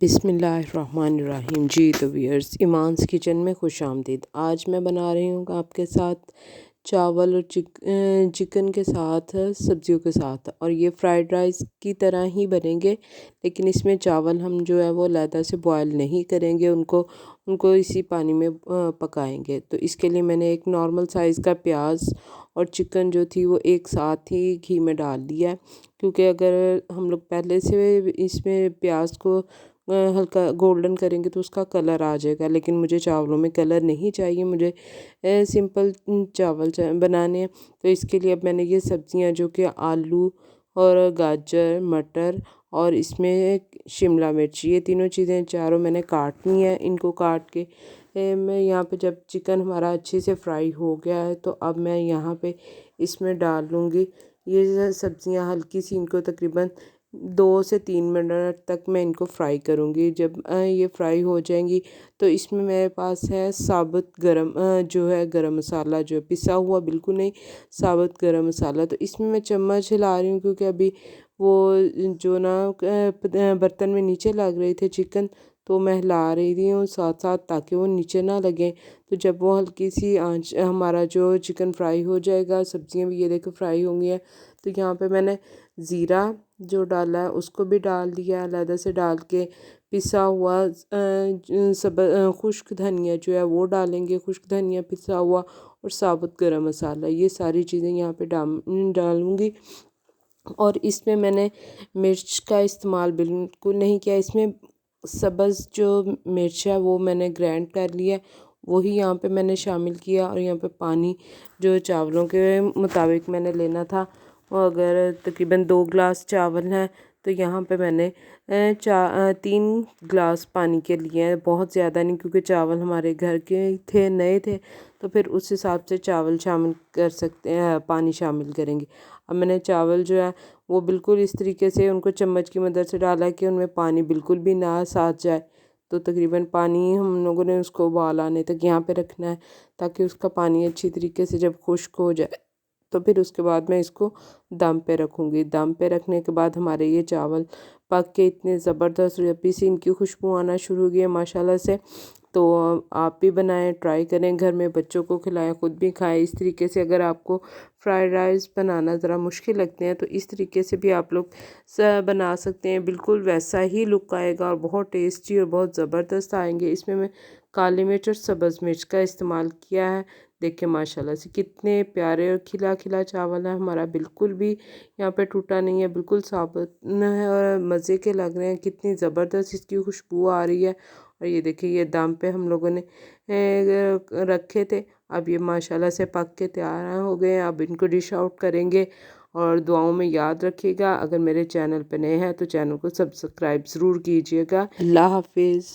बिस्मिल्लाहिर्रहमानिर्रहीम। जी तो viewers, ईमान्स kitchen में खुश आमदीद। आज मैं बना रही हूँ आपके साथ चावल और चिकन के साथ सब्जियों के साथ, और ये फ्राइड राइस की तरह ही बनेंगे, लेकिन इसमें चावल हम जो है वो अलहदा से बॉयल नहीं करेंगे, उनको उनको इसी पानी में पकाएंगे। तो इसके लिए मैंने एक नॉर्मल साइज़ का प्याज और चिकन जो थी वो एक साथ ही घी में डाल दिया है, क्योंकि अगर हम लोग पहले से इसमें प्याज को हल्का गोल्डन करेंगे तो उसका कलर आ जाएगा, लेकिन मुझे चावलों में कलर नहीं चाहिए, मुझे सिंपल चावल बनाने हैं। तो इसके लिए अब मैंने ये सब्जियां जो कि आलू और गाजर, मटर और इसमें शिमला मिर्च, ये तीनों चीज़ें चारों मैंने काटनी है। इनको काट के मैं यहाँ पे, जब चिकन हमारा अच्छे से फ्राई हो गया है तो अब मैं यहाँ पे इसमें डाल लूँगी ये सब्जियां। हल्की सी इनको तकरीबन 2 से 3 मिनट तक मैं इनको फ्राई करूँगी। जब ये फ्राई हो जाएंगी तो इसमें मेरे पास है साबुत गरम जो है गरम मसाला, जो है पिसा हुआ, बिल्कुल नहीं, साबुत गरम मसाला। तो इसमें मैं चम्मच हिला रही हूँ, क्योंकि अभी वो जो ना बर्तन में नीचे लग रहे थे चिकन, तो मैं हिला रही थी हूँ साथ साथ, ताकि वो नीचे ना लगे। तो जब वो हल्की सी आंच, हमारा जो चिकन फ्राई हो जाएगा, सब्जियां भी ये देखो फ्राई होंगी है, तो यहाँ पे मैंने ज़ीरा जो डाला है उसको भी डाल दिया, अलहदा से डाल के पिसा हुआ सब खुश्क धनिया जो है वो डालेंगे, खुश्क धनिया पिसा हुआ, और साबुत गरम मसाला, ये सारी चीज़ें यहाँ पे डालूँगी। और इसमें मैंने मिर्च का इस्तेमाल बिल्कुल नहीं किया, इसमें सब्ज़ जो मिर्च है वो मैंने ग्राइंड कर लिया, वही यहाँ पे मैंने शामिल किया। और यहाँ पे पानी जो चावलों के मुताबिक मैंने लेना था, वो अगर तकरीबन 2 गिलास चावल हैं तो यहाँ पे मैंने 3 गिलास पानी के लिए हैं, बहुत ज़्यादा नहीं, क्योंकि चावल हमारे घर के थे, नए थे, तो फिर उस हिसाब से चावल शामिल कर सकते हैं, पानी शामिल करेंगे। अब मैंने चावल जो है वो बिल्कुल इस तरीके से उनको चम्मच की मदद से डाला कि उनमें पानी बिल्कुल भी ना साथ जाए। तो तकरीबन पानी हम लोगों ने उसको उबाल आने तक यहाँ पे रखना है, ताकि उसका पानी अच्छी तरीके से जब खुश्क हो जाए तो फिर उसके बाद मैं इसको दम पे रखूँगी। दम पे रखने के बाद हमारे ये चावल पक के इतने ज़बरदस्त रब्बी से इनकी खुशबू आना शुरू हो गई है माशाल्लाह से। तो आप भी बनाएं, ट्राई करें, घर में बच्चों को खिलाएं, ख़ुद भी खाएं। इस तरीके से अगर आपको फ्राइड राइस बनाना ज़रा मुश्किल लगते हैं तो इस तरीके से भी आप लोग बना सकते हैं, बिल्कुल वैसा ही लुक आएगा और बहुत टेस्टी और बहुत ज़बरदस्त आएंगे। इसमें मैं काली मिर्च और सब्ज़ मिर्च का इस्तेमाल किया है। देखिए माशाल्लाह से कितने प्यारे और खिला खिला चावल है हमारा, बिल्कुल भी यहाँ पे टूटा नहीं है, बिल्कुल साबुत है और मज़े के लग रहे हैं, कितनी ज़बरदस्त इसकी खुशबू आ रही है। और ये देखिए ये दम पे हम लोगों ने रखे थे, अब ये माशाल्लाह से पक के तैयार हो गए हैं। अब इनको डिश आउट करेंगे, और दुआओं में याद रखिएगा। अगर मेरे चैनल पे नए हैं तो चैनल को सब्सक्राइब ज़रूर कीजिएगा। अल्लाह हाफिज़।